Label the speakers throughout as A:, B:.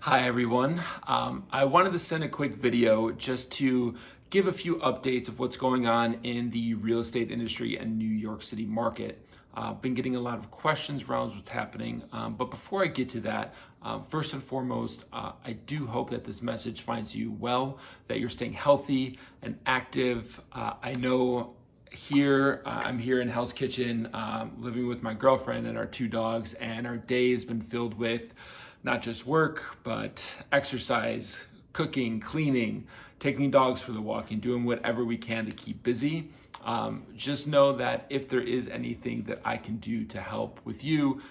A: Hi everyone. I wanted to send a quick video just to give a few updates of what's going on in the real estate industry and New York City market. Been getting a lot of questions around what's happening, but before I get to that, first and foremost, I do hope that this message finds you well, that you're staying healthy and active. I know I'm here in Hell's Kitchen, living with my girlfriend and our two dogs, and our day has been filled with not just work, but exercise, cooking, cleaning, taking dogs for the walk, and doing whatever we can to keep busy. Just know that if there is anything that I can do to help with you,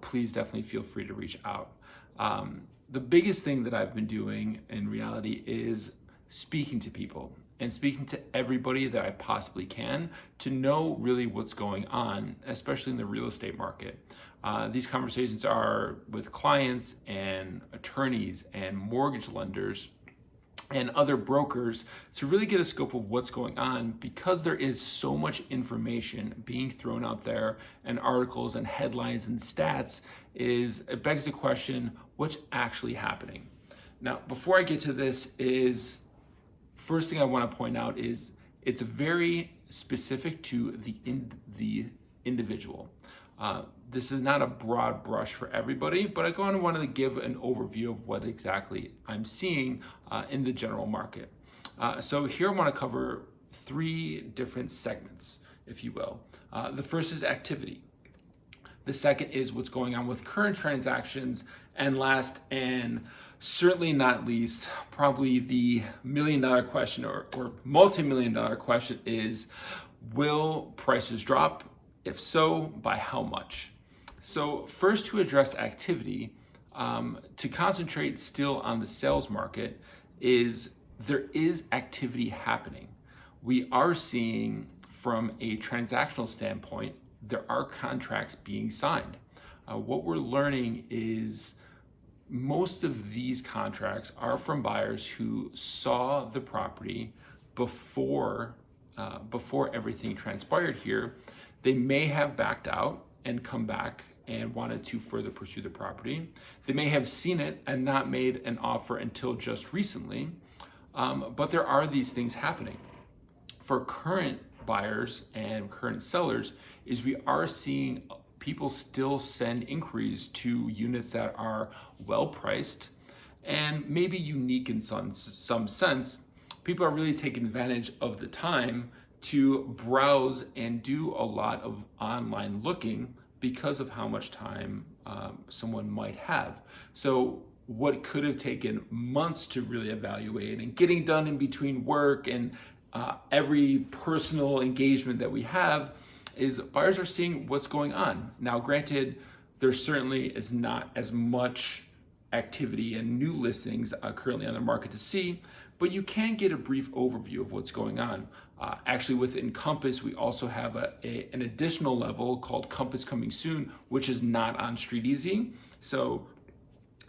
A: please definitely feel free to reach out. The biggest thing that I've been doing in reality is speaking to people and speaking to everybody that I possibly can to know really what's going on, especially in the real estate market. These conversations are with clients and attorneys and mortgage lenders and other brokers to really get a scope of what's going on, because there is so much information being thrown out there and articles and headlines and stats. It begs the question, what's actually happening? Now, before I get to this, first thing I want to point out is it's very specific to the individual. This is not a broad brush for everybody, but I wanted to give an overview of what exactly I'm seeing in the general market. So here I want to cover three different segments, if you will. The first is activity. The second is what's going on with current transactions. And last, and certainly not least, probably the million-dollar question or multi-million-dollar question is, will prices drop? If so, by how much? So first, to address activity, to concentrate still on the sales market, there is activity happening. We are seeing, from a transactional standpoint, there are contracts being signed. What we're learning is most of these contracts are from buyers who saw the property before everything transpired here. They may have backed out and come back and wanted to further pursue the property. They may have seen it and not made an offer until just recently, but there are these things happening. For current buyers and current sellers, we are seeing people still send inquiries to units that are well priced and maybe unique in some sense. People are really taking advantage of the time to browse and do a lot of online looking because of how much time someone might have. So what could have taken months to really evaluate and getting done in between work and every personal engagement that we have, is buyers are seeing what's going on. Now, granted, there certainly is not as much activity and new listings currently on the market to see, but you can get a brief overview of what's going on. Actually, within Compass, we also have an additional level called Compass Coming Soon, which is not on StreetEasy. So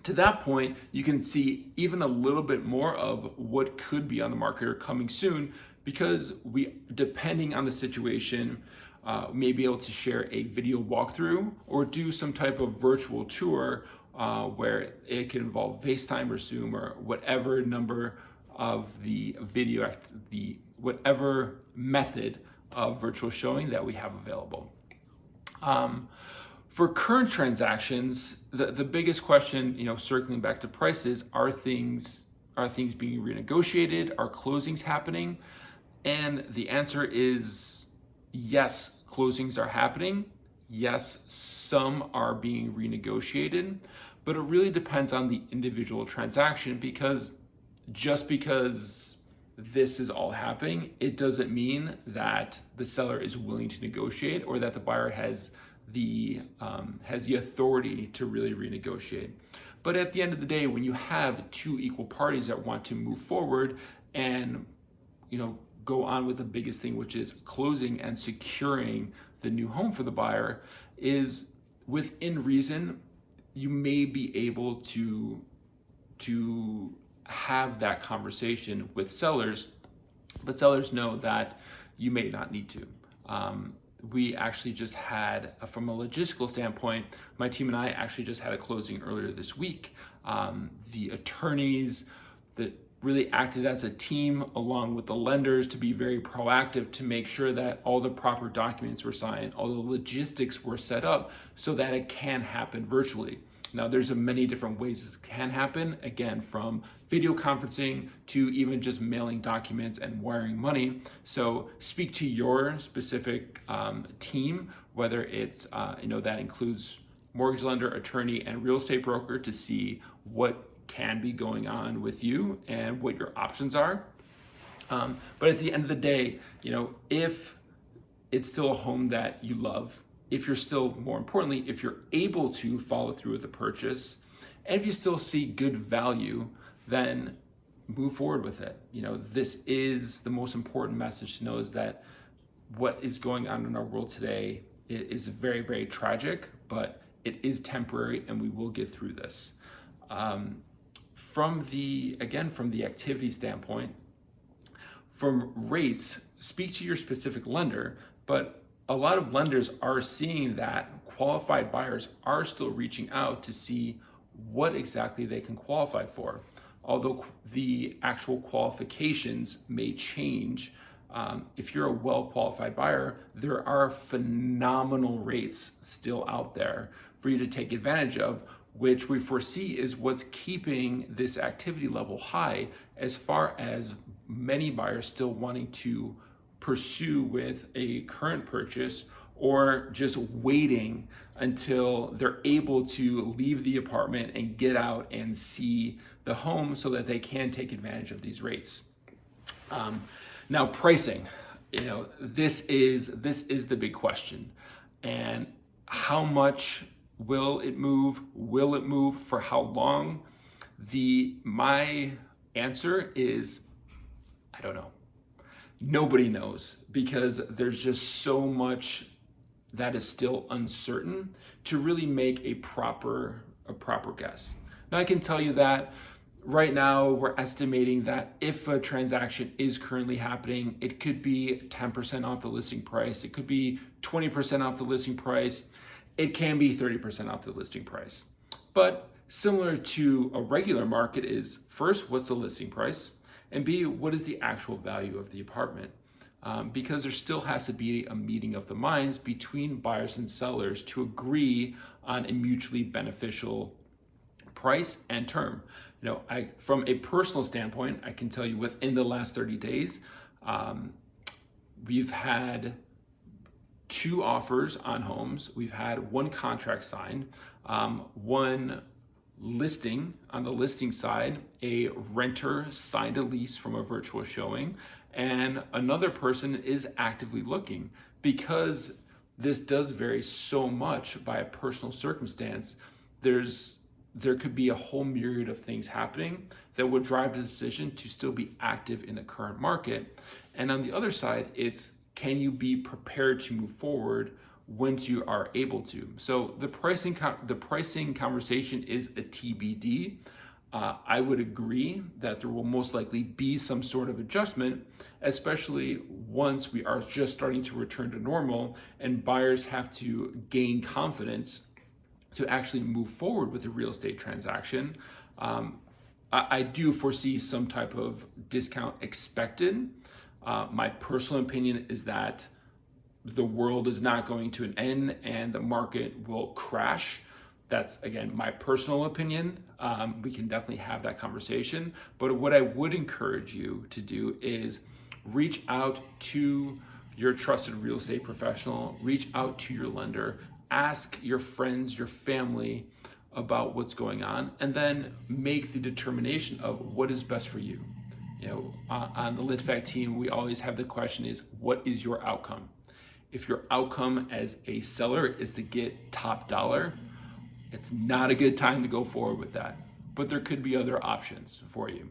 A: to that point, you can see even a little bit more of what could be on the market or coming soon, because we, depending on the situation, may be able to share a video walkthrough or do some type of virtual tour where it can involve FaceTime or Zoom or whatever number of the video, whatever method of virtual showing that we have available. For current transactions, the biggest question, circling back to prices, are things being renegotiated? Are closings happening? And the answer is yes, closings are happening. Yes, some are being renegotiated, but it really depends on the individual transaction, because just because this is all happening, it doesn't mean that the seller is willing to negotiate or that the buyer has the authority to really renegotiate. But at the end of the day, when you have two equal parties that want to move forward and go on with the biggest thing, which is closing and securing the new home for the buyer, is within reason, you may be able to have that conversation with sellers, but sellers know that you may not need to. we actually just had, from a logistical standpoint, my team and I actually just had a closing earlier this week. The attorneys that really acted as a team along with the lenders to be very proactive to make sure that all the proper documents were signed, all the logistics were set up so that it can happen virtually. Now, there's many different ways this can happen, again, from video conferencing to even just mailing documents and wiring money. So speak to your specific team, whether it's, that includes mortgage lender, attorney, and real estate broker, to see what can be going on with you and what your options are. But at the end of the day, if it's still a home that you love, if you're still, more importantly, if you're able to follow through with the purchase, and if you still see good value, then move forward with it. This is the most important message to know, is that what is going on in our world today is very, very tragic, but it is temporary and we will get through this. From the activity standpoint, from rates, speak to your specific lender, but a lot of lenders are seeing that qualified buyers are still reaching out to see what exactly they can qualify for. Although the actual qualifications may change, if you're a well-qualified buyer, there are phenomenal rates still out there for you to take advantage of, which we foresee is what's keeping this activity level high, as far as many buyers still wanting to pursue with a current purchase, or just waiting until they're able to leave the apartment and get out and see the home so that they can take advantage of these rates. Now, pricing, this is the big question. And how much will it move? Will it move? For how long? My answer is, I don't know. Nobody knows, because there's just so much that is still uncertain to really make a proper guess. Now, I can tell you that right now we're estimating that if a transaction is currently happening, it could be 10% off the listing price. It could be 20% off the listing price. It can be 30% off the listing price. But similar to a regular market is, first, what's the listing price? And B, what is the actual value of the apartment? Because there still has to be a meeting of the minds between buyers and sellers to agree on a mutually beneficial price and term. From a personal standpoint, I can tell you within the last 30 days, we've had 2 offers on homes. We've had 1 contract signed, 1 listing on the listing side, a renter signed a lease from a virtual showing, and another person is actively looking. Because this does vary so much by a personal circumstance, there could be a whole myriad of things happening that would drive the decision to still be active in the current market. And on the other side, it's, can you be prepared to move forward once you are able to? So the pricing conversation is a TBD. I would agree that there will most likely be some sort of adjustment, especially once we are just starting to return to normal and buyers have to gain confidence to actually move forward with a real estate transaction. I do foresee some type of discount expected. My personal opinion is that the world is not going to end and the market will crash. That's, again, my personal opinion. We can definitely have that conversation. But what I would encourage you to do is reach out to your trusted real estate professional, reach out to your lender, ask your friends, your family about what's going on, and then make the determination of what is best for you. On the LitFact team, we always have the question is, what is your outcome? If your outcome as a seller is to get top dollar, it's not a good time to go forward with that. But there could be other options for you.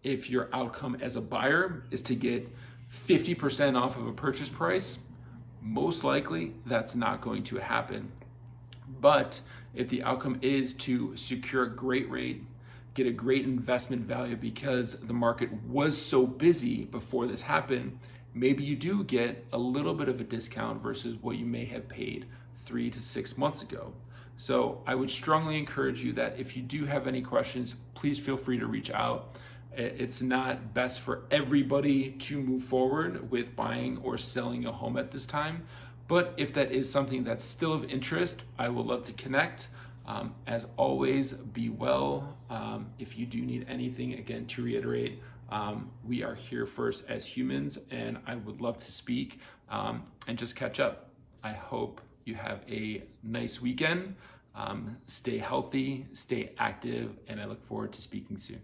A: If your outcome as a buyer is to get 50% off of a purchase price, most likely that's not going to happen. But if the outcome is to secure a great rate, get a great investment value because the market was so busy before this happened, maybe you do get a little bit of a discount versus what you may have paid 3 to 6 months ago. So I would strongly encourage you that if you do have any questions, please feel free to reach out. It's not best for everybody to move forward with buying or selling a home at this time. But if that is something that's still of interest, I would love to connect. As always, be well. If you do need anything, again, to reiterate, we are here first as humans, and I would love to speak and just catch up. I hope you have a nice weekend. Stay healthy, stay active, and I look forward to speaking soon.